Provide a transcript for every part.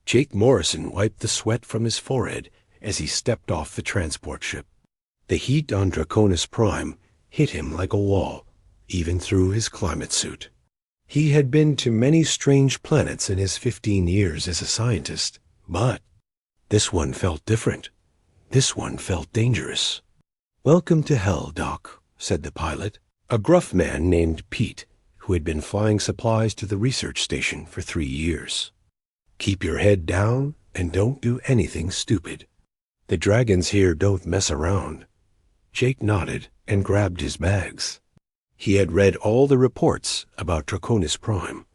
Jake Morrison wiped the sweat from his forehead as he stepped off the transport ship. The heat on Draconis Prime hit him like a wall, even through his climate suit. He had been to many strange planets in his 15 years as a scientist, but this one felt different. This one felt dangerous. "Welcome to hell, Doc," said the pilot, a gruff man named Pete, who had been flying supplies to the research station for 3 years. "Keep your head down and don't do anything stupid. The dragons here don't mess around." Jake nodded and grabbed his bags. He had read all the reports about Draconis Prime.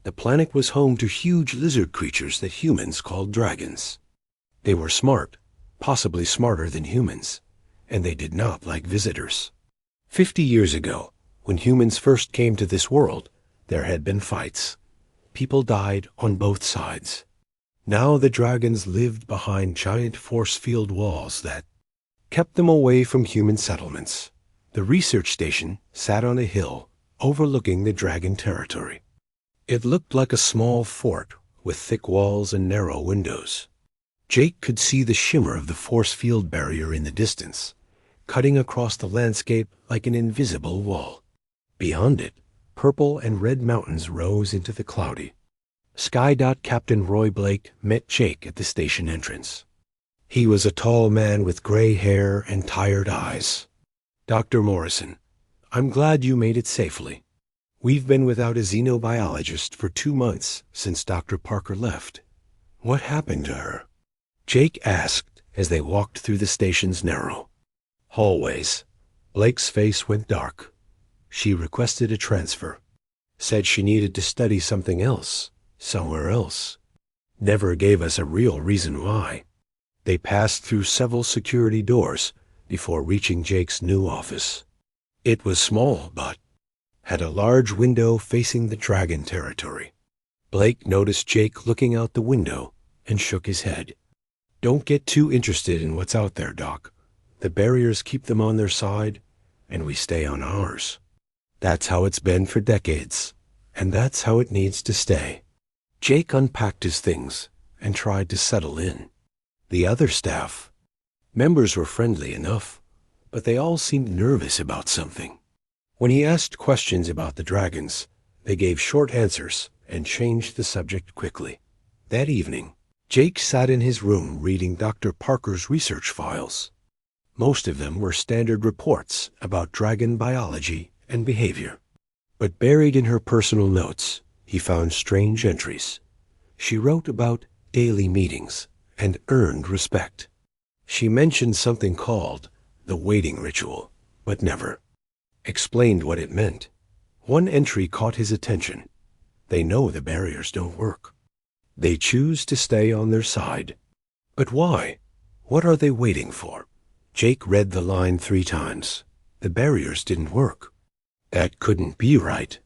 The planet was home to huge lizard creatures that humans called dragons. They were smart, possibly smarter than humans, and they did not like visitors. 50 years ago, when humans first came to this world, there had been fights. People died on both sides. Now the dragons lived behind giant force field walls that kept them away from human settlements. The research station sat on a hill overlooking the dragon territory. It looked like a small fort with thick walls and narrow windows. Jake could see the shimmer of the force field barrier in the distance, cutting across the landscape like an invisible wall. Beyond it, purple and red mountains rose into the cloudy. Captain Roy Blake met Jake at the station entrance. He was a tall man with gray hair and tired eyes. "Dr. Morrison, I'm glad you made it safely. We've been without a xenobiologist for 2 months since Dr. Parker left. What happened to her?" Jake asked as they walked through the station's narrow hallways. Blake's face went dark. "She requested a transfer. Said she needed to study something else, somewhere else. Never gave us a real reason why." They passed through several security doors before reaching Jake's new office. It was small, but had a large window facing the dragon territory. Blake noticed Jake looking out the window and shook his head. "Don't get too interested in what's out there, Doc. The barriers keep them on their side, and we stay on ours. That's how it's been for decades, and that's how it needs to stay." Jake unpacked his things and tried to settle in. The other staff members were friendly enough, but they all seemed nervous about something. When he asked questions about the dragons, they gave short answers and changed the subject quickly. That evening, Jake sat in his room reading Dr. Parker's research files. Most of them were standard reports about dragon biology and behavior. But buried in her personal notes, he found strange entries. She wrote about daily meetings and earned respect. She mentioned something called the waiting ritual, but never explained what it meant. One entry caught his attention. They know the barriers don't work. They choose to stay on their side. But why? What are they waiting for? Jake read the line 3 times. The barriers didn't work. That couldn't be right.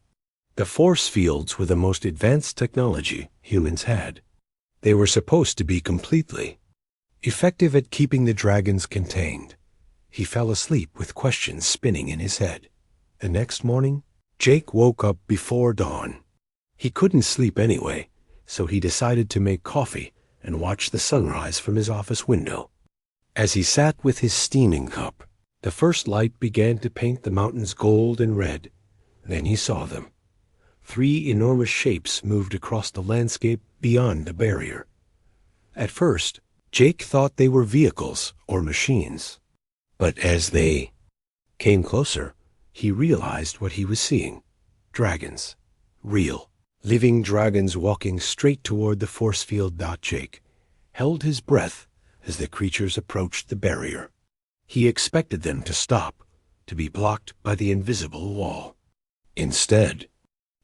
The force fields were the most advanced technology humans had. They were supposed to be completely effective at keeping the dragons contained. He fell asleep with questions spinning in his head. The next morning, Jake woke up before dawn. He couldn't sleep anyway, so he decided to make coffee and watch the sunrise from his office window. As he sat with his steaming cup, the first light began to paint the mountains gold and red. Then he saw them. 3 enormous shapes moved across the landscape beyond the barrier. At first, Jake thought they were vehicles or machines. But as they came closer, he realized what he was seeing. Dragons. Real, living dragons walking straight toward the force field. Jake held his breath as the creatures approached the barrier. He expected them to stop, to be blocked by the invisible wall. Instead,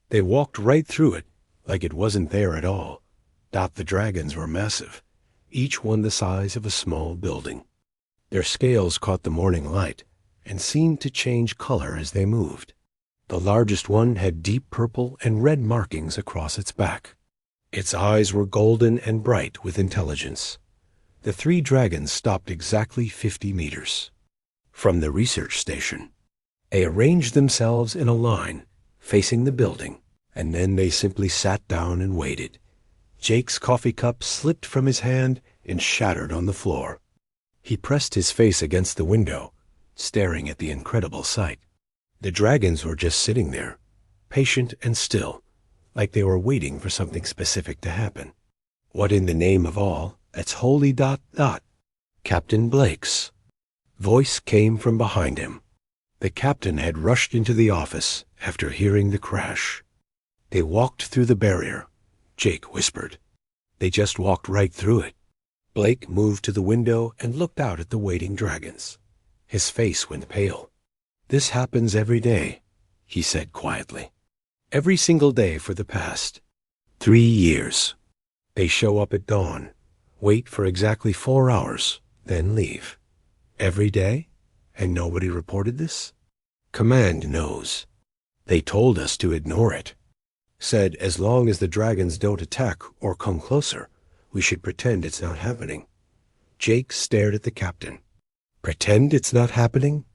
they walked right through it like it wasn't there at all. The dragons were massive, each one the size of a small building. Their scales caught the morning light and seemed to change color as they moved. The largest one had deep purple and red markings across its back. Its eyes were golden and bright with intelligence. The 3 dragons stopped exactly 50 meters from the research station. They arranged themselves in a line facing the building, and then they simply sat down and waited. Jake's coffee cup slipped from his hand and shattered on the floor. He pressed his face against the window, staring at the incredible sight. The dragons were just sitting there, patient and still, like they were waiting for something specific to happen. What in the name of all that's holy ... Captain Blake's voice came from behind him. The captain had rushed into the office after hearing the crash. They walked through the barrier, Jake whispered. They just walked right through it. Blake moved to the window and looked out at the waiting dragons. His face went pale. This happens every day, he said quietly. Every single day for the past 3 years. They show up at dawn, wait for exactly 4 hours, then leave. Every day? And nobody reported this? Command knows. They told us to ignore it. Said as long as the dragons don't attack or come closer, we should pretend it's not happening. Jake stared at the captain. Pretend it's not happening?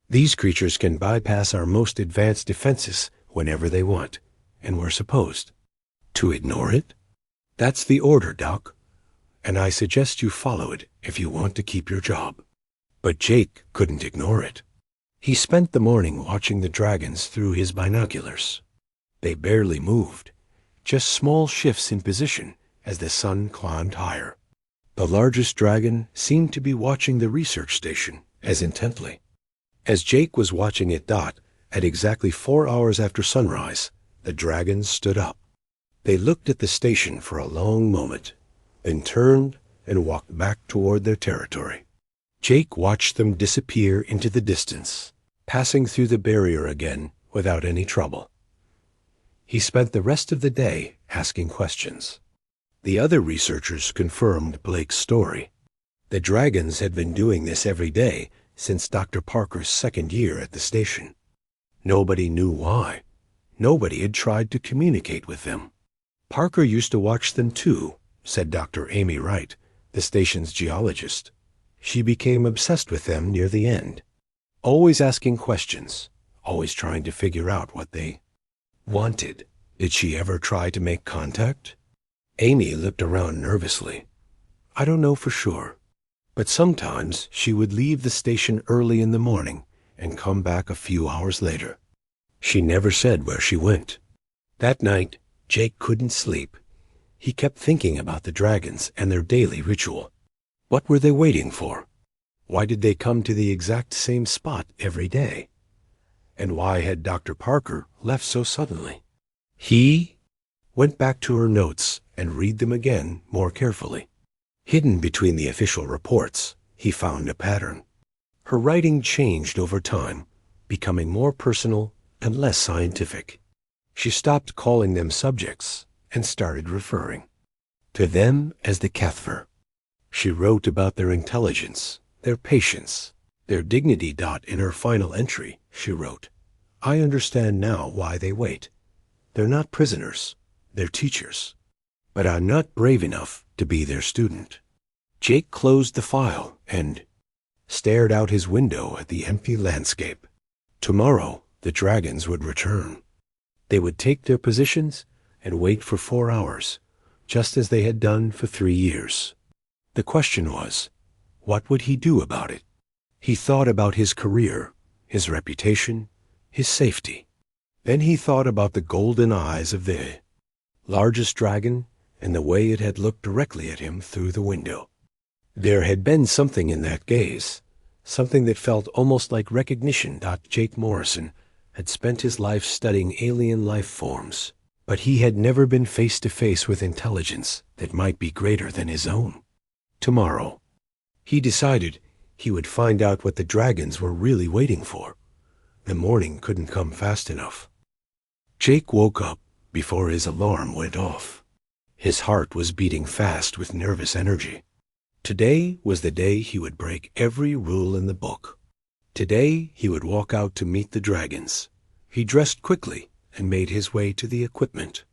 These creatures can bypass our most advanced defenses whenever they want, and we're supposed to ignore it? That's the order, Doc, and I suggest you follow it if you want to keep your job. But Jake couldn't ignore it. He spent the morning watching the dragons through his binoculars. They barely moved, just small shifts in position as the sun climbed higher. The largest dragon seemed to be watching the research station as intently. As Jake was watching it dot, at exactly 4 hours after sunrise, the dragons stood up. They looked at the station for a long moment, then turned and walked back toward their territory. Jake watched them disappear into the distance, passing through the barrier again without any trouble. He spent the rest of the day asking questions. The other researchers confirmed Blake's story. The dragons had been doing this every day since Dr. Parker's 2nd year at the station. Nobody knew why. Nobody had tried to communicate with them. Parker used to watch them too, said Dr. Amy Wright, the station's geologist. She became obsessed with them near the end, always asking questions, always trying to figure out what they wanted. Did she ever try to make contact? Amy looked around nervously. I don't know for sure, but sometimes she would leave the station early in the morning and come back a few hours later. She never said where she went. That night, Jake couldn't sleep. He kept thinking about the dragons and their daily ritual. What were they waiting for? Why did they come to the exact same spot every day? And why had Dr. Parker left so suddenly? He went back to her notes and read them again more carefully. Hidden between the official reports, he found a pattern. Her writing changed over time, becoming more personal and less scientific. She stopped calling them subjects and started referring to them as the Cathver. She wrote about their intelligence, their patience, their dignity. In her final entry, she wrote, I understand now why they wait. They're not prisoners, they're teachers. But I'm not brave enough to be their student. Jake closed the file and stared out his window at the empty landscape. Tomorrow, the dragons would return. They would take their positions and wait for 4 hours, just as they had done for 3 years. The question was, what would he do about it? He thought about his career, his reputation, his safety. Then he thought about the golden eyes of the largest dragon and the way it had looked directly at him through the window. There had been something in that gaze, something that felt almost like recognition. Jake Morrison had spent his life studying alien life forms, but he had never been face to face with intelligence that might be greater than his own. Tomorrow, he decided he would find out what the dragons were really waiting for. The morning couldn't come fast enough. Jake woke up before his alarm went off. His heart was beating fast with nervous energy. Today was the day he would break every rule in the book. Today he would walk out to meet the dragons. He dressed quickly and made his way to the equipment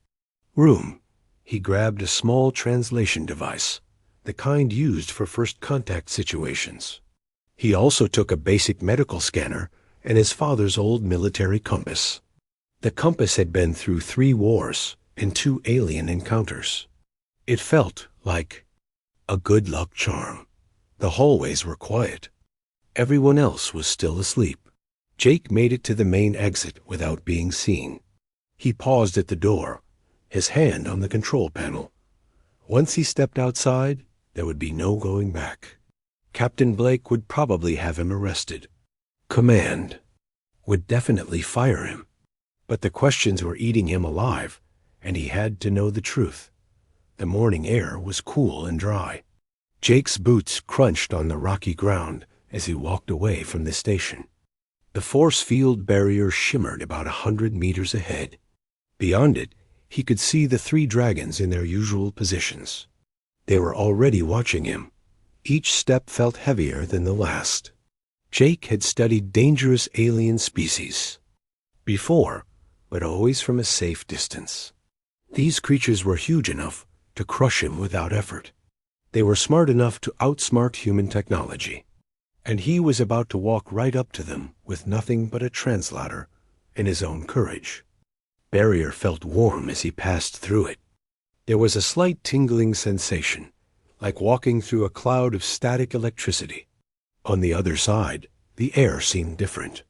room. He grabbed a small translation device, the kind used for first contact situations. He also took a basic medical scanner and his father's old military compass. The compass had been through 3 wars and 2 alien encounters. It felt like a good luck charm. The hallways were quiet. Everyone else was still asleep. Jake made it to the main exit without being seen. He paused at the door, his hand on the control panel. Once he stepped outside, there would be no going back. Captain Blake would probably have him arrested. Command would definitely fire him. But the questions were eating him alive, and he had to know the truth. The morning air was cool and dry. Jake's boots crunched on the rocky ground as he walked away from the station. The force field barrier shimmered about 100 meters ahead. Beyond it, he could see the 3 dragons in their usual positions. They were already watching him. Each step felt heavier than the last. Jake had studied dangerous alien species before, but always from a safe distance. These creatures were huge enough to crush him without effort. They were smart enough to outsmart human technology. And he was about to walk right up to them with nothing but a translator and his own courage. Barrier felt warm as he passed through it. There was a slight tingling sensation, like walking through a cloud of static electricity. On the other side, the air seemed different.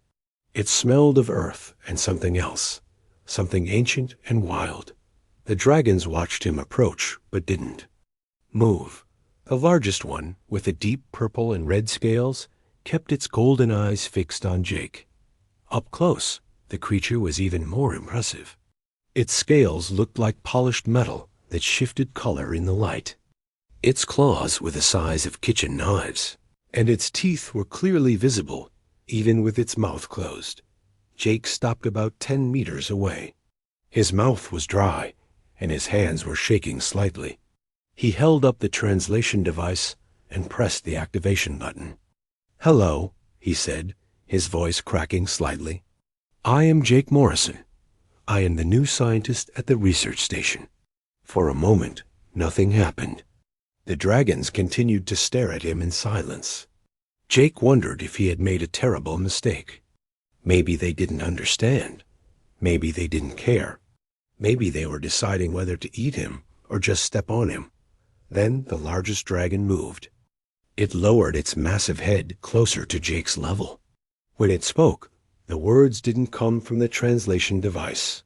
It smelled of earth and something else, something ancient and wild. The dragons watched him approach, but didn't move. The largest one, with the deep purple and red scales, kept its golden eyes fixed on Jake. Up close, the creature was even more impressive. Its scales looked like polished metal that shifted color in the light. Its claws were the size of kitchen knives, and its teeth were clearly visible, even with its mouth closed. Jake stopped about 10 meters away. His mouth was dry, and his hands were shaking slightly. He held up the translation device and pressed the activation button. "Hello," he said, his voice cracking slightly. "I am Jake Morrison. I am the new scientist at the research station." For a moment, nothing happened. The dragons continued to stare at him in silence. Jake wondered if he had made a terrible mistake. Maybe they didn't understand. Maybe they didn't care. Maybe they were deciding whether to eat him or just step on him. Then the largest dragon moved. It lowered its massive head closer to Jake's level. When it spoke, the words didn't come from the translation device.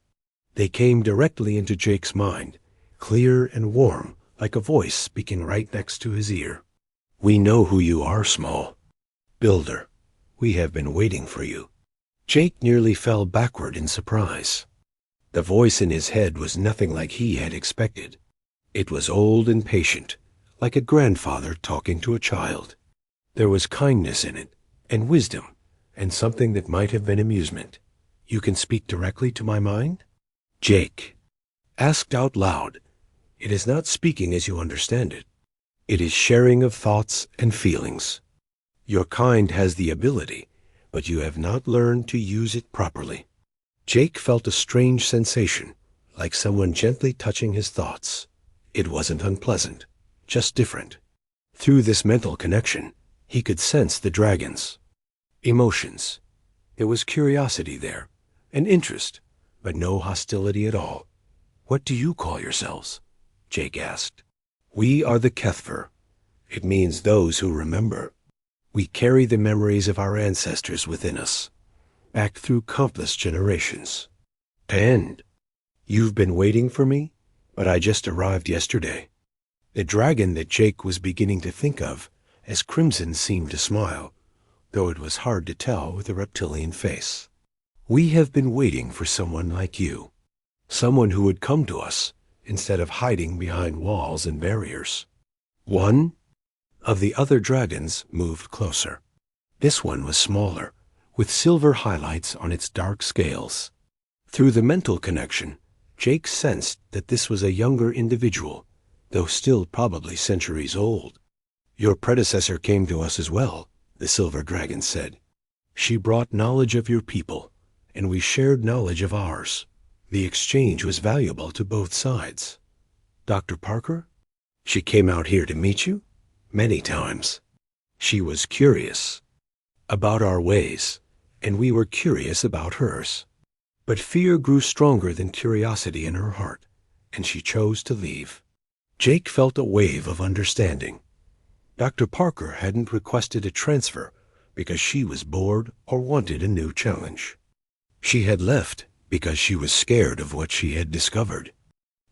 They came directly into Jake's mind, clear and warm, like a voice speaking right next to his ear. "We know who you are, Small. Builder. We have been waiting for you." Jake nearly fell backward in surprise. The voice in his head was nothing like he had expected. It was old and patient, like a grandfather talking to a child. There was kindness in it, and wisdom, and something that might have been amusement. "You can speak directly to my mind?" Jake asked out loud. "It is not speaking as you understand it. It is sharing of thoughts and feelings. Your kind has the ability, but you have not learned to use it properly." Jake felt a strange sensation, like someone gently touching his thoughts. It wasn't unpleasant, just different. Through this mental connection, he could sense the dragons' emotions. There was curiosity there, and interest, but no hostility at all. "What do you call yourselves?" Jake asked. "We are the Kethver. It means those who remember. We carry the memories of our ancestors within us, back through countless generations. And you've been waiting for me, but I just arrived yesterday." The dragon that Jake was beginning to think of, as Crimson seemed to smile, though it was hard to tell with a reptilian face. "We have been waiting for someone like you, someone who would come to us instead of hiding behind walls and barriers." One of the other dragons moved closer. This one was smaller, with silver highlights on its dark scales. Through the mental connection, Jake sensed that this was a younger individual, though still probably centuries old. "Your predecessor came to us as well," the silver dragon said. "She brought knowledge of your people, and we shared knowledge of ours. The exchange was valuable to both sides." "Dr. Parker? She came out here to meet you?" "Many times. She was curious about our ways, and we were curious about hers. But fear grew stronger than curiosity in her heart, and she chose to leave." Jake felt a wave of understanding. Dr. Parker hadn't requested a transfer because she was bored or wanted a new challenge. She had left because she was scared of what she had discovered.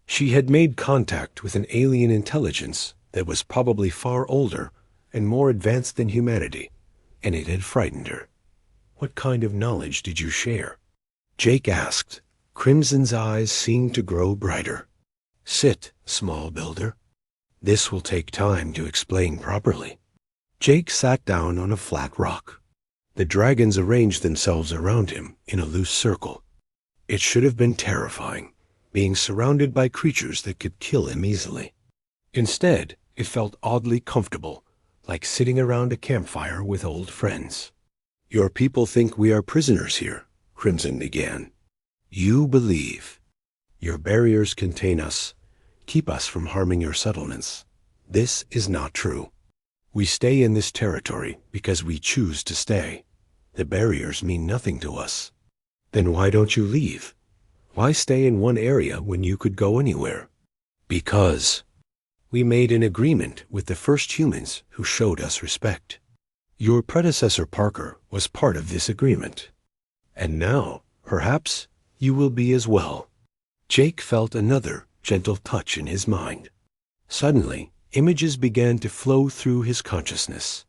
She had made contact with an alien intelligence that was probably far older and more advanced than humanity, and it had frightened her. "What kind of knowledge did you share?" Jake asked. Crimson's eyes seemed to grow brighter. "Sit, small builder. This will take time to explain properly." Jake sat down on a flat rock. The dragons arranged themselves around him in a loose circle. It should have been terrifying, being surrounded by creatures that could kill him easily. Instead, it felt oddly comfortable, like sitting around a campfire with old friends. "Your people think we are prisoners here," Crimson began. "You believe. Your barriers contain us, keep us from harming your settlements. This is not true. We stay in this territory because we choose to stay. The barriers mean nothing to us." "Then why don't you leave? Why stay in one area when you could go anywhere?" "Because we made an agreement with the first humans who showed us respect. Your predecessor Parker was part of this agreement. And now, perhaps, you will be as well." Jake felt another gentle touch in his mind. Suddenly, images began to flow through his consciousness.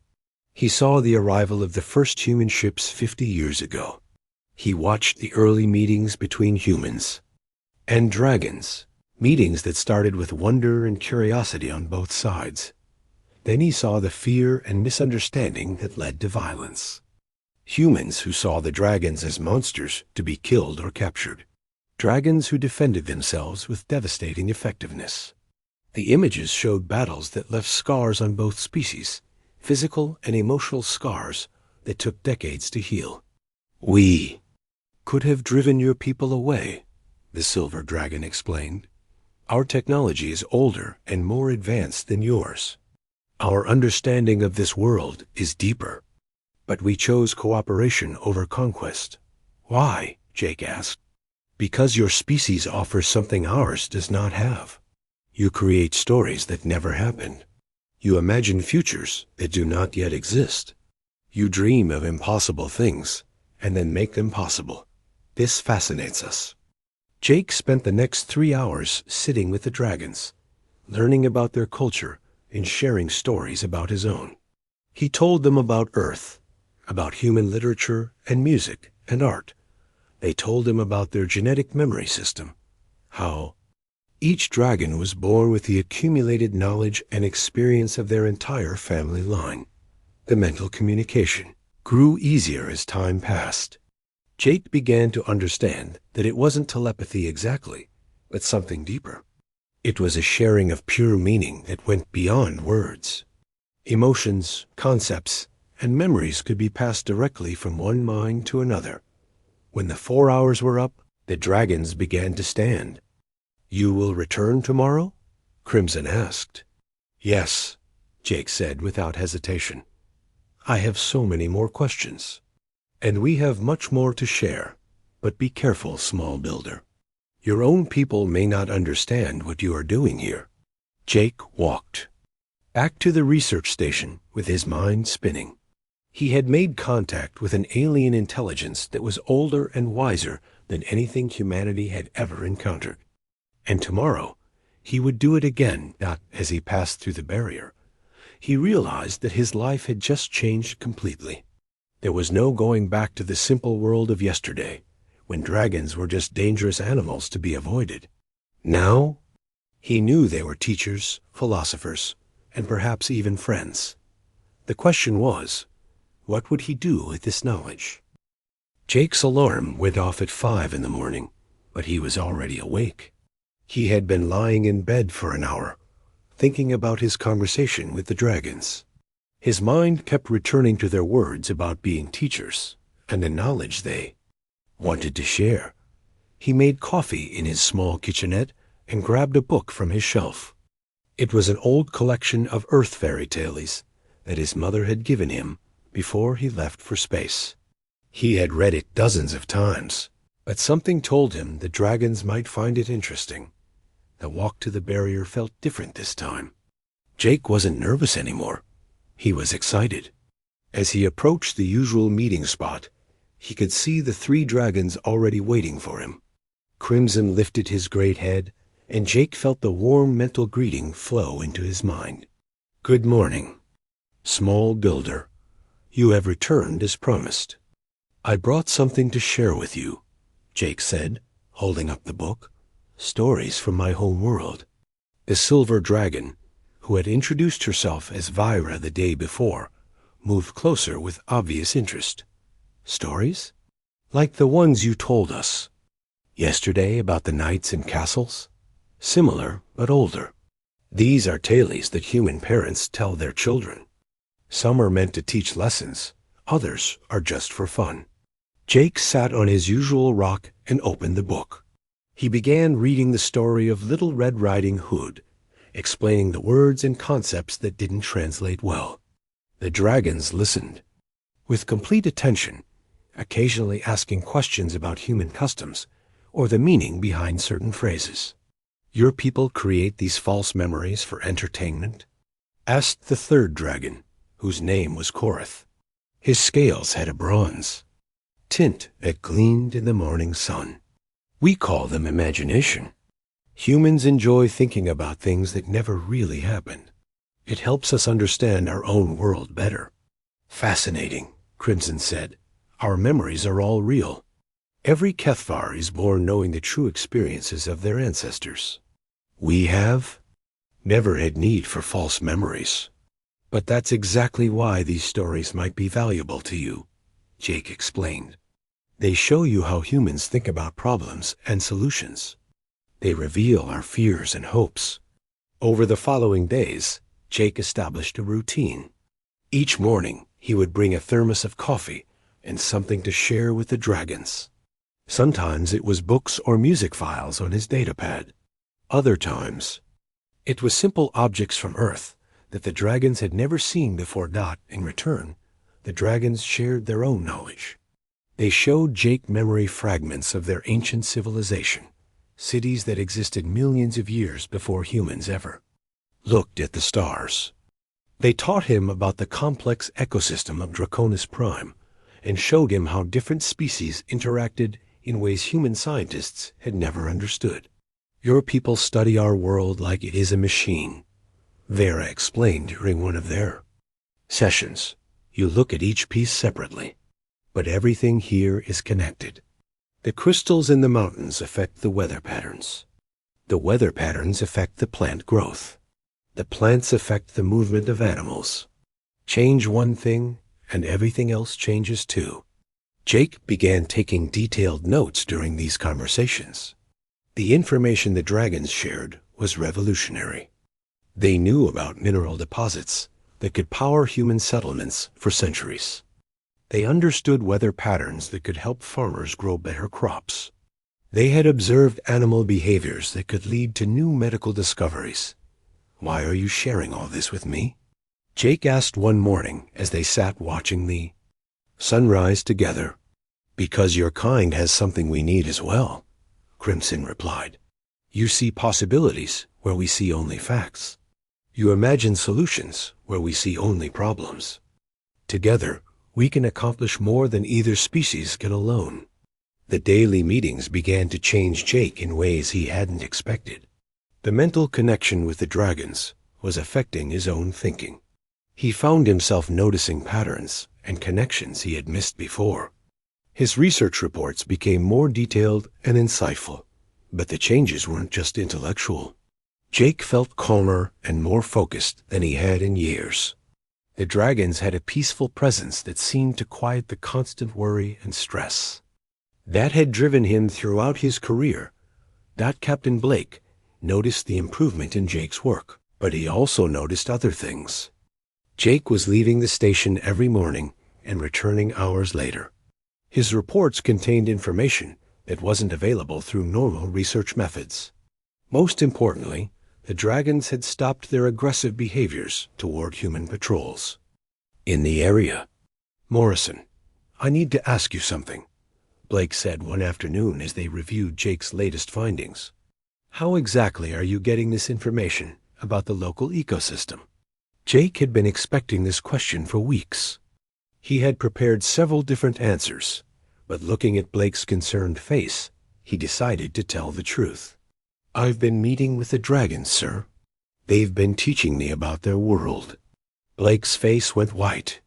He saw the arrival of the first human ships 50 years ago. He watched the early meetings between humans and dragons, meetings that started with wonder and curiosity on both sides. Then he saw the fear and misunderstanding that led to violence. Humans who saw the dragons as monsters to be killed or captured. Dragons who defended themselves with devastating effectiveness. The images showed battles that left scars on both species, physical and emotional scars that took decades to heal. "We could have driven your people away," the silver dragon explained. "Our technology is older and more advanced than yours. Our understanding of this world is deeper. But we chose cooperation over conquest." "Why?" Jake asked. "Because your species offers something ours does not have. You create stories that never happened. You imagine futures that do not yet exist. You dream of impossible things and then make them possible. This fascinates us." Jake spent the next 3 hours sitting with the dragons, learning about their culture and sharing stories about his own. He told them about Earth, about human literature and music and art. They told him about their genetic memory system, how each dragon was born with the accumulated knowledge and experience of their entire family line. The mental communication grew easier as time passed. Jake began to understand that it wasn't telepathy exactly, but something deeper. It was a sharing of pure meaning that went beyond words. Emotions, concepts, and memories could be passed directly from one mind to another. When the 4 hours were up, the dragons began to stand. "You will return tomorrow?" Crimson asked. "Yes," Jake said without hesitation. "I have so many more questions. And we have much more to share. But be careful, small builder. Your own people may not understand what you are doing here." Jake walked back to the research station with his mind spinning. He had made contact with an alien intelligence that was older and wiser than anything humanity had ever encountered. And tomorrow, he would do it again, not as he passed through the barrier. He realized that his life had just changed completely. There was no going back to the simple world of yesterday, when dragons were just dangerous animals to be avoided. Now, he knew they were teachers, philosophers, and perhaps even friends. The question was, what would he do with this knowledge? Jake's alarm went off at 5 in the morning, but he was already awake. He had been lying in bed for an hour, thinking about his conversation with the dragons. His mind kept returning to their words about being teachers and the knowledge they wanted to share. He made coffee in his small kitchenette and grabbed a book from his shelf. It was an old collection of Earth fairy tales that his mother had given him before he left for space. He had read it dozens of times, but something told him the dragons might find it interesting. The walk to the barrier felt different this time. Jake wasn't nervous anymore. He was excited. As he approached the usual meeting spot, he could see the 3 dragons already waiting for him. Crimson lifted his great head, and Jake felt the warm mental greeting flow into his mind. "Good morning, small builder. You have returned as promised. I brought something to share with you," Jake said, holding up the book. "Stories from my home world." The silver dragon, who had introduced herself as Vyra the day before, moved closer with obvious interest. "Stories? Like the ones you told us yesterday about the knights and castles? Similar, but older. These are tales that human parents tell their children. Some are meant to teach lessons, others are just for fun." Jake sat on his usual rock and opened the book. He began reading the story of Little Red Riding Hood, explaining the words and concepts that didn't translate well. The dragons listened with complete attention, occasionally asking questions about human customs or the meaning behind certain phrases. "Your people create these false memories for entertainment?" asked the 3rd dragon, whose name was Korath. His scales had a bronze tint that gleamed in the morning sun. "We call them imagination. Humans enjoy thinking about things that never really happened. It helps us understand our own world better." "Fascinating," Crimson said. "Our memories are all real. Every Kethvar is born knowing the true experiences of their ancestors. We have never had need for false memories. But that's exactly why these stories might be valuable to you," Jake explained. "They show you how humans think about problems and solutions. They reveal our fears and hopes." Over the following days, Jake established a routine. Each morning, he would bring a thermos of coffee and something to share with the dragons. Sometimes it was books or music files on his datapad. Other times, it was simple objects from Earth that the dragons had never seen before. In return, the dragons shared their own knowledge. They showed Jake memory fragments of their ancient civilization, cities that existed millions of years before humans ever looked at the stars. They taught him about the complex ecosystem of Draconis Prime and showed him how different species interacted in ways human scientists had never understood. "Your people study our world like it is a machine," Vera explained during one of their sessions. "You look at each piece separately, but everything here is connected. The crystals in the mountains affect the weather patterns. The weather patterns affect the plant growth. The plants affect the movement of animals. Change one thing, and everything else changes too." Jake began taking detailed notes during these conversations. The information the dragons shared was revolutionary. They knew about mineral deposits that could power human settlements for centuries. They understood weather patterns that could help farmers grow better crops. They had observed animal behaviors that could lead to new medical discoveries. "Why are you sharing all this with me?" Jake asked one morning as they sat watching the sunrise together. "Because your kind has something we need as well," Crimson replied. "You see possibilities where we see only facts. You imagine solutions where we see only problems. Together, we can accomplish more than either species can alone." The daily meetings began to change Jake in ways he hadn't expected. The mental connection with the dragons was affecting his own thinking. He found himself noticing patterns and connections he had missed before. His research reports became more detailed and insightful, but the changes weren't just intellectual. Jake felt calmer and more focused than he had in years. The dragons had a peaceful presence that seemed to quiet the constant worry and stress that had driven him throughout his career. Captain Blake noticed the improvement in Jake's work, but he also noticed other things. Jake was leaving the station every morning and returning hours later. His reports contained information that wasn't available through normal research methods. Most importantly, the dragons had stopped their aggressive behaviors toward human patrols in the area. "Morrison, I need to ask you something," Blake said one afternoon as they reviewed Jake's latest findings. How exactly are you getting this information about the local ecosystem? Jake had been expecting this question for weeks. He had prepared several different answers, but looking at Blake's concerned face, he decided to tell the truth. I've been meeting with the dragons, sir. They've been teaching me about their world. Blake's face went white.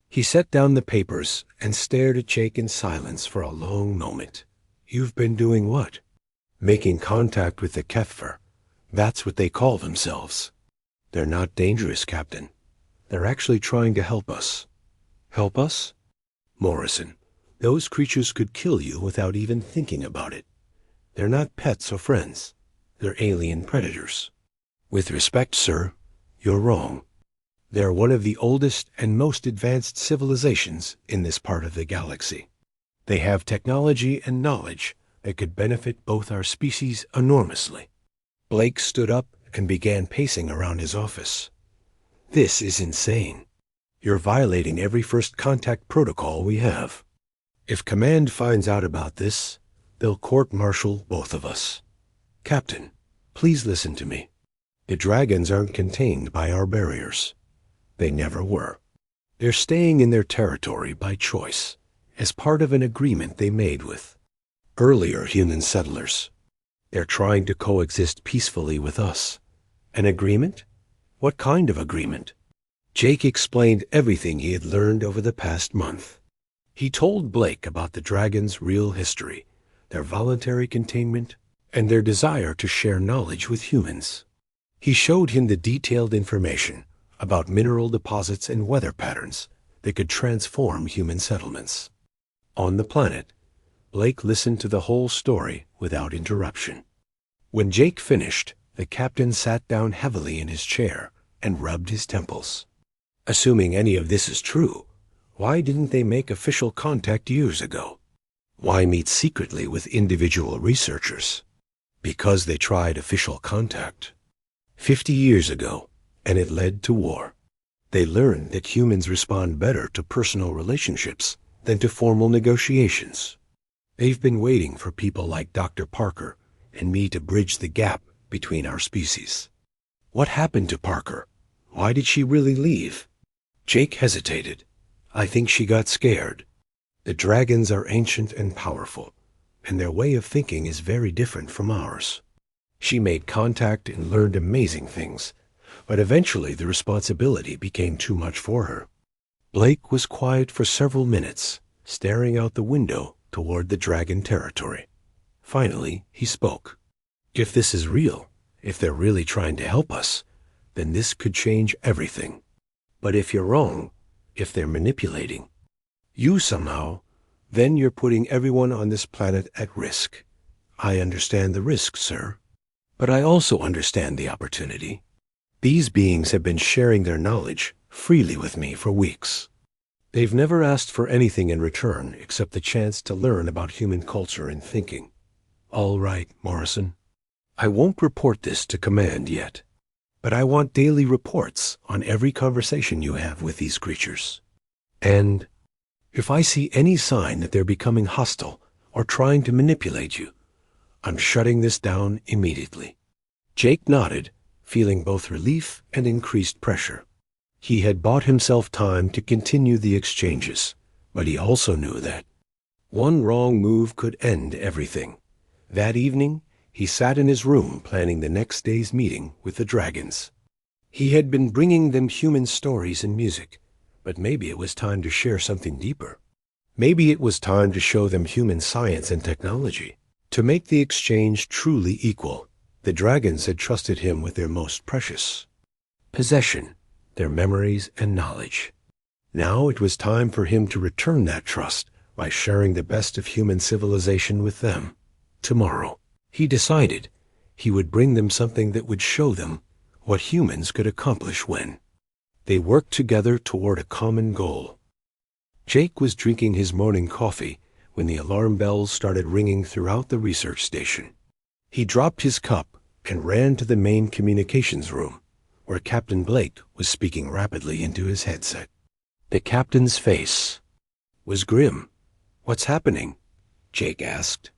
He set down the papers and stared at Jake in silence for a long moment. You've been doing what? Making contact with the Kefir. That's what they call themselves. They're not dangerous, Captain. They're actually trying to help us. Help us? Morrison, those creatures could kill you without even thinking about it. They're not pets or friends. They're alien predators. With respect, sir, you're wrong. They're one of the oldest and most advanced civilizations in this part of the galaxy. They have technology and knowledge that could benefit both our species enormously. Blake stood up and began pacing around his office. This is insane. You're violating every first contact protocol we have. If Command finds out about this, they'll court-martial both of us. Captain, please listen to me. The dragons aren't contained by our barriers. They never were. They're staying in their territory by choice, as part of an agreement they made with earlier human settlers. They're trying to coexist peacefully with us. An agreement? What kind of agreement? Jake explained everything he had learned over the past month. He told Blake about the dragons' real history, their voluntary containment, and their desire to share knowledge with humans. He showed him the detailed information about mineral deposits and weather patterns that could transform human settlements. On the planet, Blake listened to the whole story without interruption. When Jake finished, the captain sat down heavily in his chair and rubbed his temples. Assuming any of this is true, why didn't they make official contact years ago? Why meet secretly with individual researchers? Because they tried official contact 50 years ago, and it led to war. They learned that humans respond better to personal relationships than to formal negotiations. They've been waiting for people like Dr. Parker and me to bridge the gap between our species. What happened to Parker? Why did she really leave? Jake hesitated. I think she got scared. The dragons are ancient and powerful, and their way of thinking is very different from ours. She made contact and learned amazing things, but eventually the responsibility became too much for her. Blake was quiet for several minutes, staring out the window toward the dragon territory. Finally, he spoke. If this is real, if they're really trying to help us, then this could change everything. But if you're wrong, if they're manipulating you somehow, then you're putting everyone on this planet at risk. I understand the risk, sir. But I also understand the opportunity. These beings have been sharing their knowledge freely with me for weeks. They've never asked for anything in return except the chance to learn about human culture and thinking. All right, Morrison. I won't report this to Command yet, but I want daily reports on every conversation you have with these creatures. And if I see any sign that they're becoming hostile or trying to manipulate you, I'm shutting this down immediately. Jake nodded, feeling both relief and increased pressure. He had bought himself time to continue the exchanges, but he also knew that one wrong move could end everything. That evening, he sat in his room planning the next day's meeting with the dragons. He had been bringing them human stories and music, but maybe it was time to share something deeper. Maybe it was time to show them human science and technology. To make the exchange truly equal, the dragons had trusted him with their most precious possession, their memories and knowledge. Now it was time for him to return that trust by sharing the best of human civilization with them. Tomorrow, he decided he would bring them something that would show them what humans could accomplish when they worked together toward a common goal. Jake was drinking his morning coffee when the alarm bells started ringing throughout the research station. He dropped his cup and ran to the main communications room, where Captain Blake was speaking rapidly into his headset. The captain's face was grim. What's happening? Jake asked.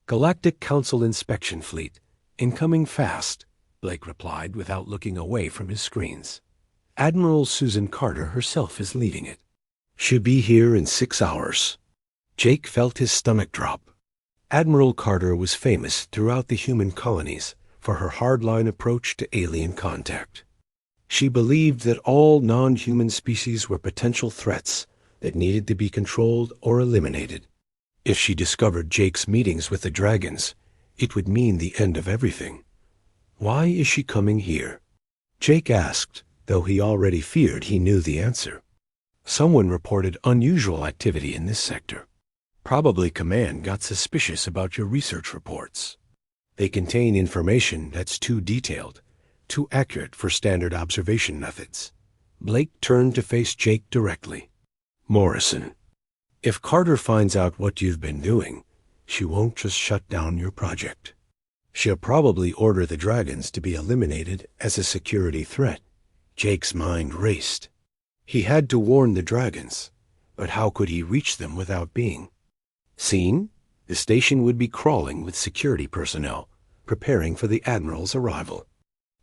Galactic Council inspection fleet "Incoming fast," Blake replied without looking away from his screens. "Admiral Susan Carter herself is leading it. She'll be here in 6 hours." Jake felt his stomach drop. Admiral Carter was famous throughout the human colonies for her hardline approach to alien contact. She believed that all non-human species were potential threats that needed to be controlled or eliminated. If she discovered Jake's meetings with the dragons, it would mean the end of everything. "Why is she coming here?" Jake asked, though he already feared he knew the answer. Someone reported unusual activity in this sector. Probably Command got suspicious about your research reports. They contain information that's too detailed, too accurate for standard observation methods. Blake turned to face Jake directly. "Morrison, if Carter finds out what you've been doing, she won't just shut down your project. She'll probably order the dragons to be eliminated as a security threat." Jake's mind raced. He had to warn the dragons, but how could he reach them without being seen? The station would be crawling with security personnel, preparing for the Admiral's arrival.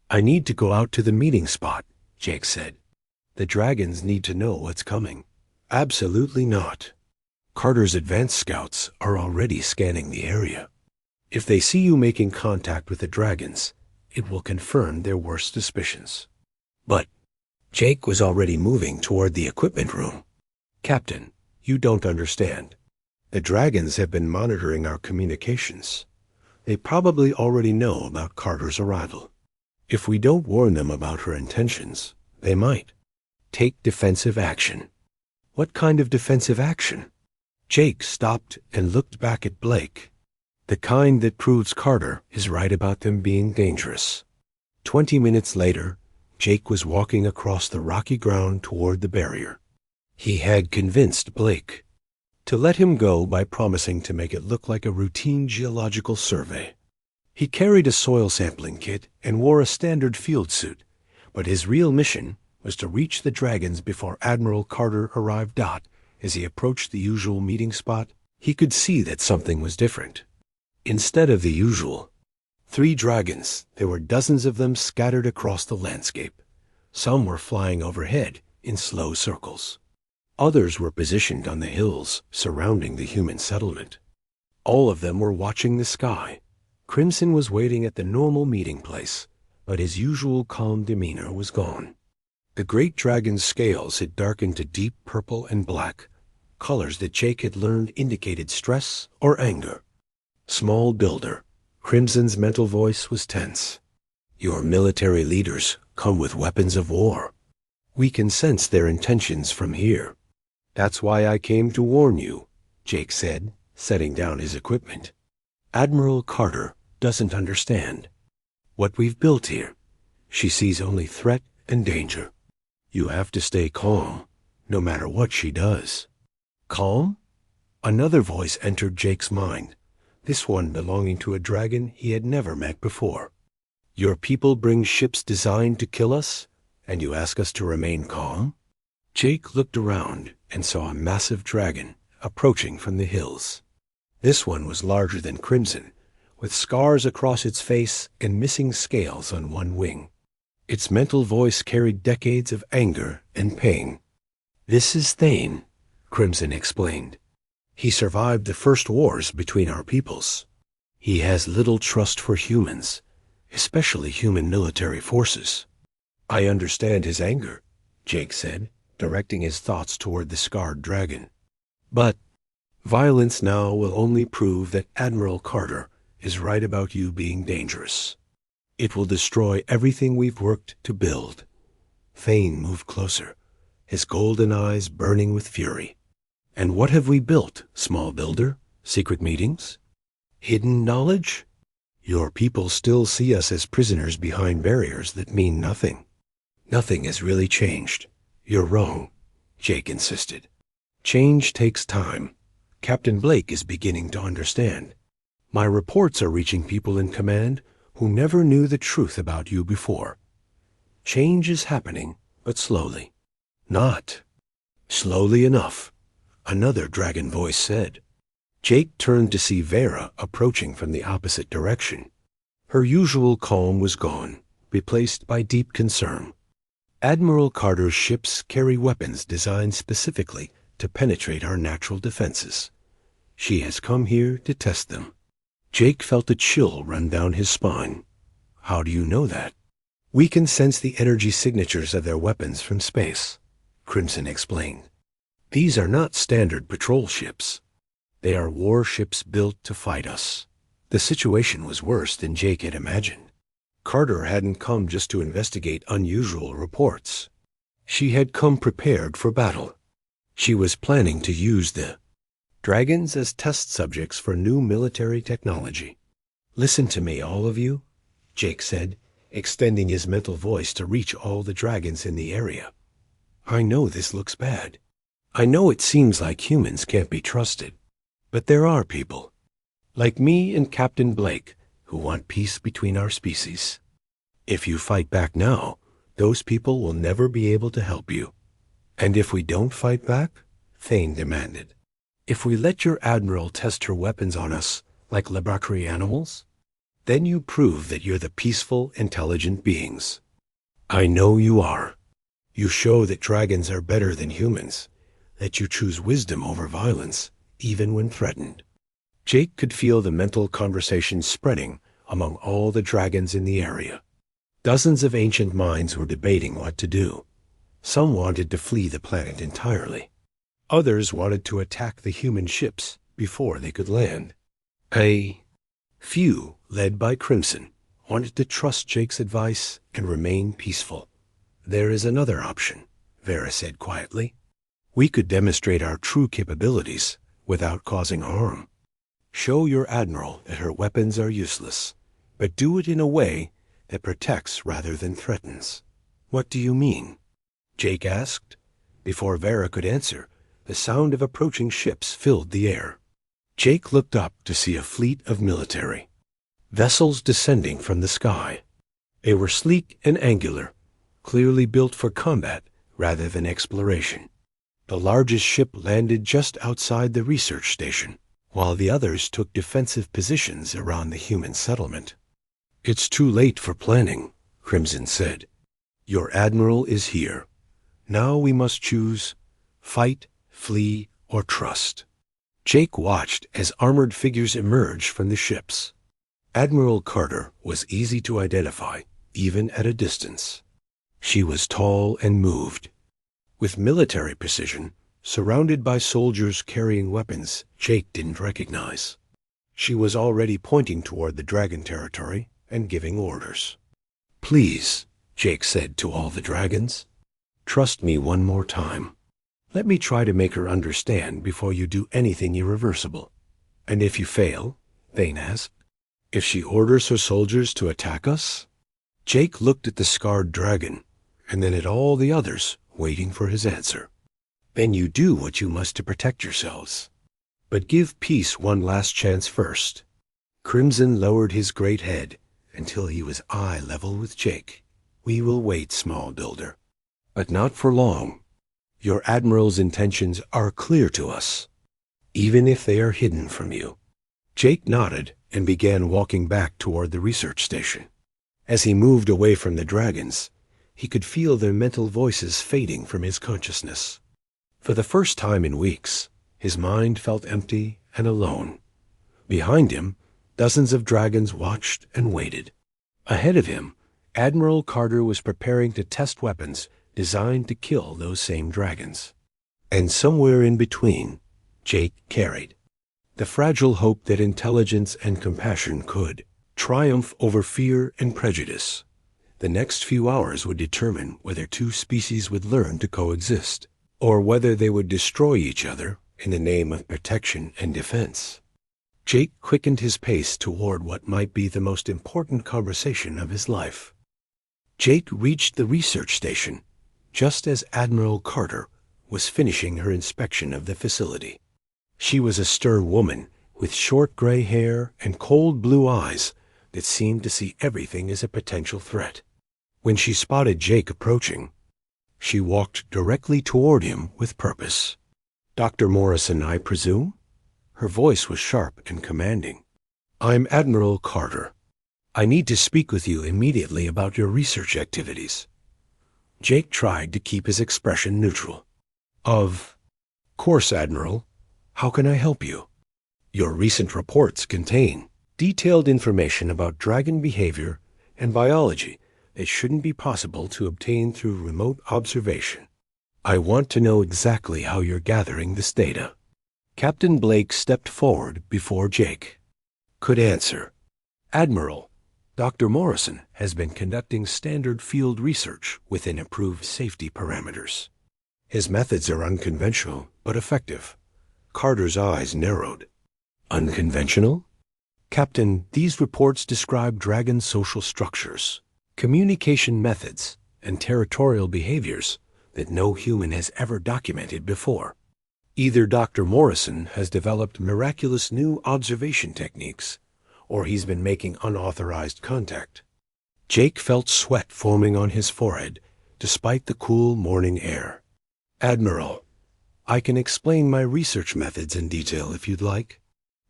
"I need to go out to the meeting spot," Jake said. "The dragons need to know what's coming." "Absolutely not. Carter's advanced scouts are already scanning the area. If they see you making contact with the dragons, it will confirm their worst suspicions." "But—" Jake was already moving toward the equipment room. "Captain, you don't understand. The dragons have been monitoring our communications. They probably already know about Carter's arrival. If we don't warn them about her intentions, they might take defensive action." "What kind of defensive action?" Jake stopped and looked back at Blake. "The kind that proves Carter is right about them being dangerous." 20 minutes later, Jake was walking across the rocky ground toward the barrier. He had convinced Blake to let him go by promising to make it look like a routine geological survey. He carried a soil sampling kit and wore a standard field suit, but his real mission was to reach the dragons before Admiral Carter arrived. As he approached the usual meeting spot, he could see that something was different. Instead of the usual 3 dragons, there were dozens of them scattered across the landscape. Some were flying overhead in slow circles. Others were positioned on the hills surrounding the human settlement. All of them were watching the sky. Crimson was waiting at the normal meeting place, but his usual calm demeanor was gone. The great dragon's scales had darkened to deep purple and black, colors that Jake had learned indicated stress or anger. "Small builder," Crimson's mental voice was tense. "Your military leaders come with weapons of war. We can sense their intentions from here." "That's why I came to warn you," Jake said, setting down his equipment. "Admiral Carter doesn't understand what we've built here. She sees only threat and danger. You have to stay calm, no matter what she does." "Calm?" Another voice entered Jake's mind, this one belonging to a dragon he had never met before. "Your people bring ships designed to kill us, and you ask us to remain calm?" Jake looked around and saw a massive dragon approaching from the hills. This one was larger than Crimson, with scars across its face and missing scales on one wing. Its mental voice carried decades of anger and pain. "This is Thane," Crimson explained. "He survived the first wars between our peoples. He has little trust for humans, especially human military forces." "I understand his anger," Jake said, directing his thoughts toward the scarred dragon. "But violence now will only prove that Admiral Carter is right about you being dangerous. It will destroy everything we've worked to build." Thane moved closer, his golden eyes burning with fury. "And what have we built, small builder? Secret meetings? Hidden knowledge? Your people still see us as prisoners behind barriers that mean nothing." "Nothing has really changed. You're wrong," Jake insisted. "Change takes time. Captain Blake is beginning to understand. My reports are reaching people in command who never knew the truth about you before. Change is happening, but slowly." "Not slowly enough," another dragon voice said. Jake turned to see Vera approaching from the opposite direction. Her usual calm was gone, replaced by deep concern. Admiral Carter's ships carry weapons designed specifically to penetrate our natural defenses. She has come here to test them. Jake felt a chill run down his spine. How do you know that? We can sense the energy signatures of their weapons from space, Crimson explained. These are not standard patrol ships. They are warships built to fight us. The situation was worse than Jake had imagined. Carter hadn't come just to investigate unusual reports. She had come prepared for battle. She was planning to use the dragons as test subjects for new military technology. Listen to me, all of you, Jake said, extending his mental voice to reach all the dragons in the area. I know this looks bad. I know it seems like humans can't be trusted. But there are people, like me and Captain Blake, who want peace between our species. If you fight back now, those people will never be able to help you. And if we don't fight back, Thane demanded, if we let your admiral test her weapons on us like laboratory animals, then you prove that you're the peaceful, intelligent beings. I know you are. You show that dragons are better than humans, that you choose wisdom over violence, even when threatened. Jake could feel the mental conversation spreading among all the dragons in the area. Dozens of ancient minds were debating what to do. Some wanted to flee the planet entirely. Others wanted to attack the human ships before they could land. A few, led by Crimson, wanted to trust Jake's advice and remain peaceful. There is another option, Vera said quietly. We could demonstrate our true capabilities without causing harm. Show your admiral that her weapons are useless, but do it in a way that protects rather than threatens. What do you mean? Jake asked. Before Vera could answer, the sound of approaching ships filled the air. Jake looked up to see a fleet of military vessels descending from the sky. They were sleek and angular, clearly built for combat rather than exploration. The largest ship landed just outside the research station, while the others took defensive positions around the human settlement. It's too late for planning, Crimson said. Your admiral is here. Now we must choose fight, flee, or trust. Jake watched as armored figures emerged from the ships. Admiral Carter was easy to identify, even at a distance. She was tall and moved. With military precision, surrounded by soldiers carrying weapons Jake didn't recognize. She was already pointing toward the dragon territory and giving orders. Please, Jake said to all the dragons, trust me one more time. Let me try to make her understand before you do anything irreversible. And if you fail, Thane asked, if she orders her soldiers to attack us? Jake looked at the scarred dragon, and then at all the others, waiting for his answer. Then you do what you must to protect yourselves. But give peace one last chance first. Crimson lowered his great head until he was eye level with Jake. We will wait, small builder. But not for long. Your admiral's intentions are clear to us, even if they are hidden from you. Jake nodded and began walking back toward the research station. As he moved away from the dragons, he could feel their mental voices fading from his consciousness. For the first time in weeks, his mind felt empty and alone. Behind him, dozens of dragons watched and waited. Ahead of him, Admiral Carter was preparing to test weapons designed to kill those same dragons. And somewhere in between, Jake carried the fragile hope that intelligence and compassion could triumph over fear and prejudice. The next few hours would determine whether two species would learn to coexist, or whether they would destroy each other in the name of protection and defense. Jake quickened his pace toward what might be the most important conversation of his life. Jake reached the research station just as Admiral Carter was finishing her inspection of the facility. She was a stern woman with short gray hair and cold blue eyes that seemed to see everything as a potential threat. When she spotted Jake approaching, she walked directly toward him with purpose. Dr. Morrison, I presume? Her voice was sharp and commanding. I'm Admiral Carter. I need to speak with you immediately about your research activities. Jake tried to keep his expression neutral. Of course, Admiral. How can I help you? Your recent reports contain detailed information about dragon behavior and biology that shouldn't be possible to obtain through remote observation. I want to know exactly how you're gathering this data. Captain Blake stepped forward before Jake could answer. Admiral, Dr. Morrison has been conducting standard field research within approved safety parameters. His methods are unconventional but effective. Carter's eyes narrowed. Unconventional? Captain, these reports describe dragon social structures, communication methods, and territorial behaviors that no human has ever documented before. Either Dr. Morrison has developed miraculous new observation techniques, or he's been making unauthorized contact. Jake felt sweat forming on his forehead, despite the cool morning air. Admiral, I can explain my research methods in detail if you'd like.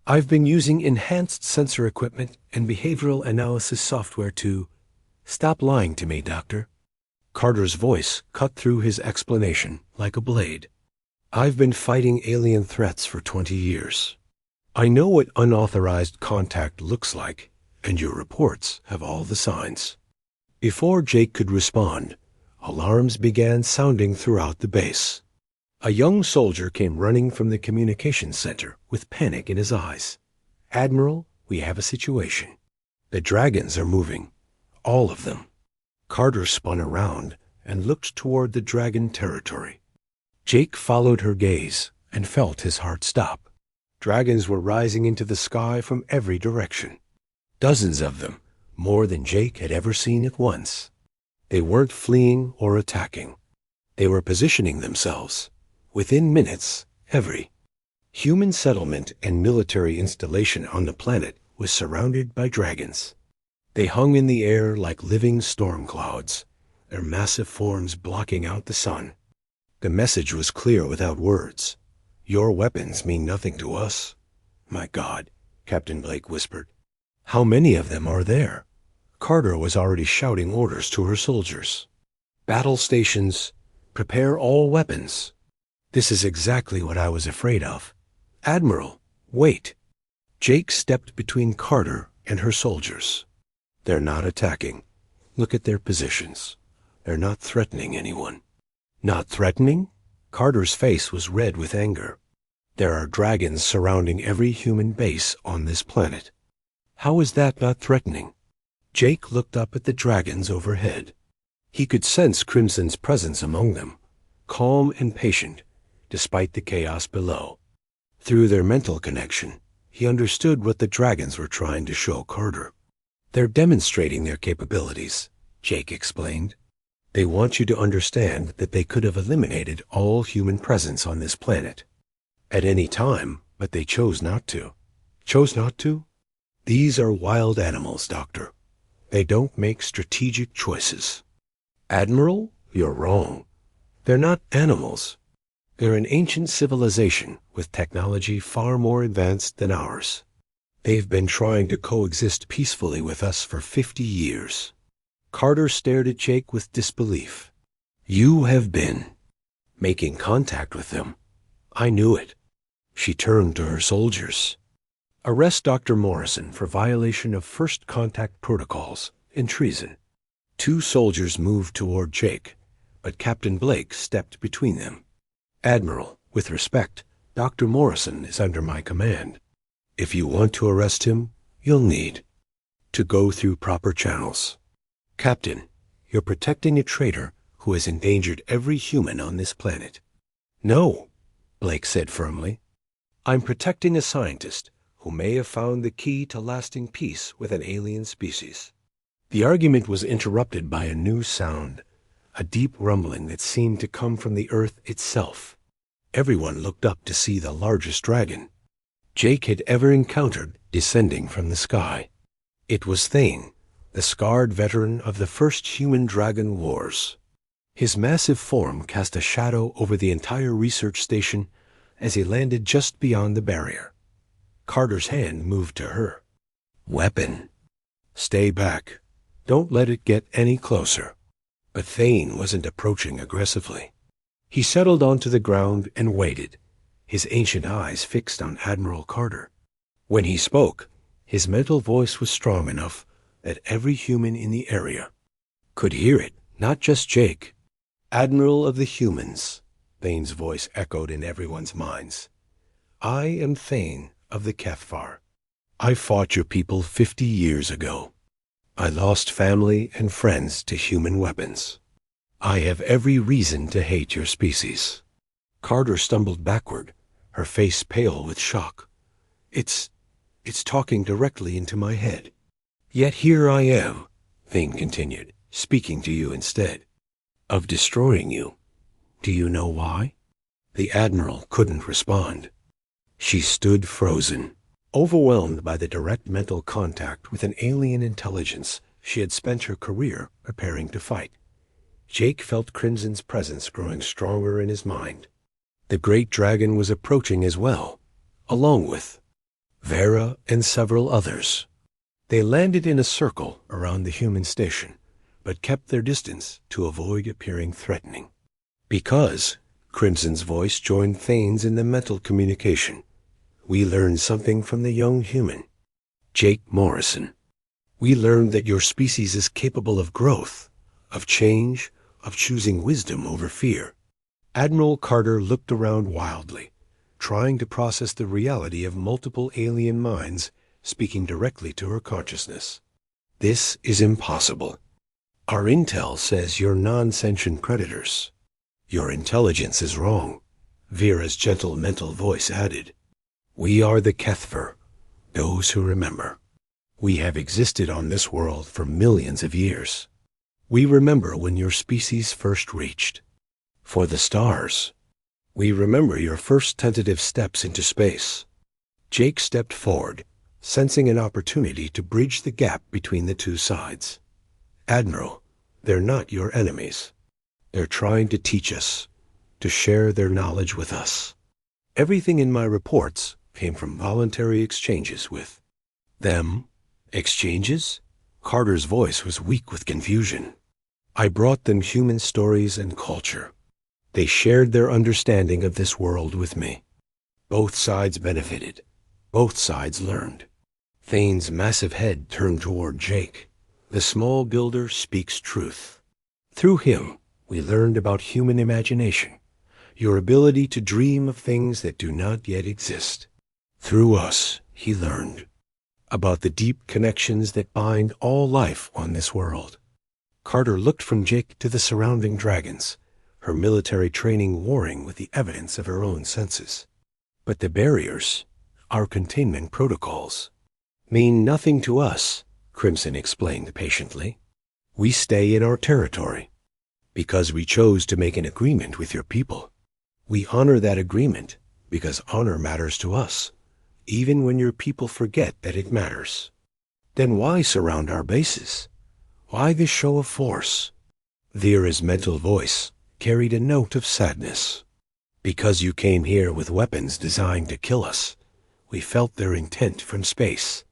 I've been using enhanced sensor equipment and behavioral analysis software to— Stop lying to me, Doctor. Carter's voice cut through his explanation like a blade. I've been fighting alien threats for 20 years. I know what unauthorized contact looks like, and your reports have all the signs. Before Jake could respond, alarms began sounding throughout the base. A young soldier came running from the communications center with panic in his eyes. Admiral, we have a situation. The dragons are moving. All of them. Carter spun around and looked toward the dragon territory. Jake followed her gaze and felt his heart stop. Dragons were rising into the sky from every direction. Dozens of them, more than Jake had ever seen at once. They weren't fleeing or attacking. They were positioning themselves. Within minutes, every human settlement and military installation on the planet was surrounded by dragons. They hung in the air like living storm clouds, their massive forms blocking out the sun. The message was clear without words. Your weapons mean nothing to us. My God, Captain Blake whispered. How many of them are there? Carter was already shouting orders to her soldiers. Battle stations, prepare all weapons. This is exactly what I was afraid of. Admiral, wait. Jake stepped between Carter and her soldiers. They're not attacking. Look at their positions. They're not threatening anyone. Not threatening? Carter's face was red with anger. There are dragons surrounding every human base on this planet. How is that not threatening? Jake looked up at the dragons overhead. He could sense Crimson's presence among them, calm and patient, despite the chaos below. Through their mental connection, he understood what the dragons were trying to show Carter. They're demonstrating their capabilities, Jake explained. They want you to understand that they could have eliminated all human presence on this planet at any time, but they chose not to. Chose not to? These are wild animals, Doctor. They don't make strategic choices. Admiral, you're wrong. They're not animals. They're an ancient civilization with technology far more advanced than ours. They've been trying to coexist peacefully with us for 50 years. Carter stared at Jake with disbelief. You have been making contact with them. I knew it. She turned to her soldiers. Arrest Dr. Morrison for violation of first contact protocols and treason. 2 soldiers moved toward Jake, but Captain Blake stepped between them. Admiral, with respect, Dr. Morrison is under my command. If you want to arrest him, you'll need to go through proper channels. Captain, you're protecting a traitor who has endangered every human on this planet. No, Blake said firmly. I'm protecting a scientist who may have found the key to lasting peace with an alien species. The argument was interrupted by a new sound, a deep rumbling that seemed to come from the earth itself. Everyone looked up to see the largest dragon Jake had ever encountered descending from the sky. It was Thane, the scarred veteran of the first human-dragon wars. His massive form cast a shadow over the entire research station as he landed just beyond the barrier. Carter's hand moved to her. Weapon. Stay back. Don't let it get any closer. But Thane wasn't approaching aggressively. He settled onto the ground and waited, his ancient eyes fixed on Admiral Carter. When he spoke, his mental voice was strong enough that every human in the area could hear it, not just Jake. Admiral of the humans, Thane's voice echoed in everyone's minds. I am Thane of the Kethvar. I fought your people 50 years ago. I lost family and friends to human weapons. I have every reason to hate your species. Carter stumbled backward, her face pale with shock. It's talking directly into my head. Yet here I am, Thane continued, speaking to you instead. Of destroying you. Do you know why? The Admiral couldn't respond. She stood frozen, overwhelmed by the direct mental contact with an alien intelligence she had spent her career preparing to fight. Jake felt Crimson's presence growing stronger in his mind. The great dragon was approaching as well, along with Vera and several others. They landed in a circle around the human station, but kept their distance to avoid appearing threatening. Because Crimson's voice joined Thane's in the mental communication, we learned something from the young human, Jake Morrison. We learned that your species is capable of growth, of change, of choosing wisdom over fear. Admiral Carter looked around wildly, trying to process the reality of multiple alien minds speaking directly to her consciousness. This is impossible. Our intel says you're non-sentient predators. Your intelligence is wrong, Vera's gentle mental voice added. We are the Kethvar, those who remember. We have existed on this world for millions of years. We remember when your species first reached for the stars. We remember your first tentative steps into space. Jake stepped forward, sensing an opportunity to bridge the gap between the two sides. Admiral, they're not your enemies. They're trying to teach us, to share their knowledge with us. Everything in my reports came from voluntary exchanges with them. Exchanges? Carter's voice was weak with confusion. I brought them human stories and culture. They shared their understanding of this world with me. Both sides benefited. Both sides learned. Thane's massive head turned toward Jake. The small builder speaks truth. Through him, we learned about human imagination, your ability to dream of things that do not yet exist. Through us, he learned about the deep connections that bind all life on this world. Carter looked from Jake to the surrounding dragons, her military training warring with the evidence of her own senses. But the barriers, our containment protocols, mean nothing to us, Crimson explained patiently. We stay in our territory because we chose to make an agreement with your people. We honor that agreement because honor matters to us, even when your people forget that it matters. Then why surround our bases? Why this show of force? Vera's mental voice carried a note of sadness. Because you came here with weapons designed to kill us. We felt their intent from space.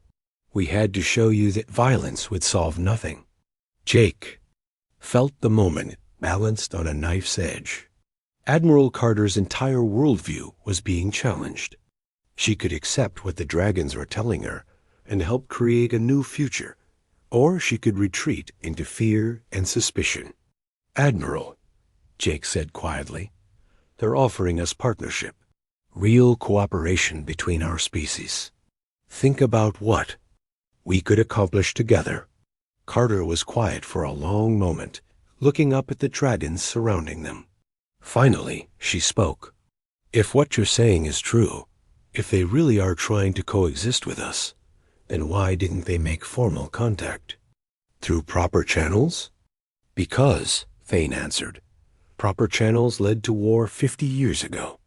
We had to show you that violence would solve nothing. Jake felt the moment balanced on a knife's edge. Admiral Carter's entire worldview was being challenged. She could accept what the dragons were telling her and help create a new future, or she could retreat into fear and suspicion. Admiral, Jake said quietly, they're offering us partnership, real cooperation between our species. Think about what we could accomplish together. Carter was quiet for a long moment, looking up at the dragons surrounding them. Finally, she spoke. If what you're saying is true, if they really are trying to coexist with us, then why didn't they make formal contact? Through proper channels? Because, Thane answered, proper channels led to war 50 years ago.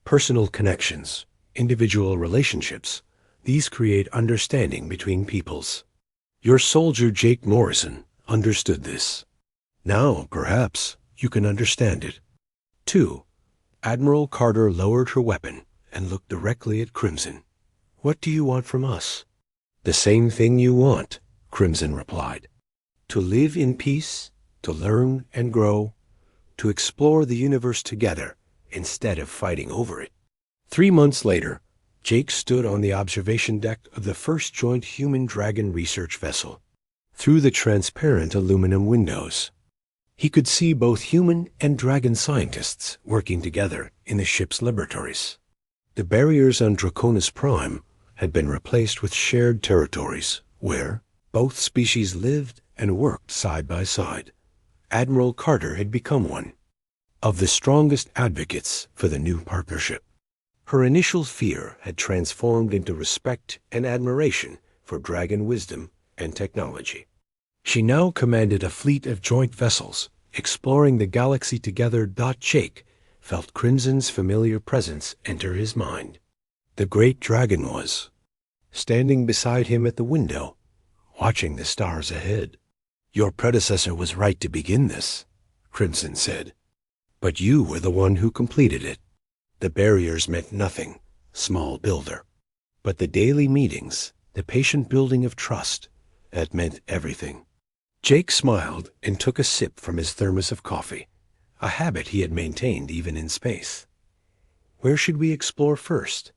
Personal connections, individual relationships, these create understanding between peoples. Your soldier Jake Morrison understood this. Now, perhaps, you can understand it. 2. Admiral Carter lowered her weapon and looked directly at Crimson. What do you want from us? The same thing you want, Crimson replied. To live in peace, to learn and grow, to explore the universe together instead of fighting over it. 3 months later, Jake stood on the observation deck of the first joint human-dragon research vessel. Through the transparent aluminum windows, he could see both human and dragon scientists working together in the ship's laboratories. The barriers on Draconis Prime had been replaced with shared territories where both species lived and worked side by side. Admiral Carter had become one of the strongest advocates for the new partnership. Her initial fear had transformed into respect and admiration for dragon wisdom and technology. She now commanded a fleet of joint vessels, exploring the galaxy together. Jake felt Crimson's familiar presence enter his mind. The great dragon was standing beside him at the window, watching the stars ahead. Your predecessor was right to begin this, Crimson said. But you were the one who completed it. The barriers meant nothing, small builder. But the daily meetings, the patient building of trust, that meant everything. Jake smiled and took a sip from his thermos of coffee, a habit he had maintained even in space. Where should we explore first?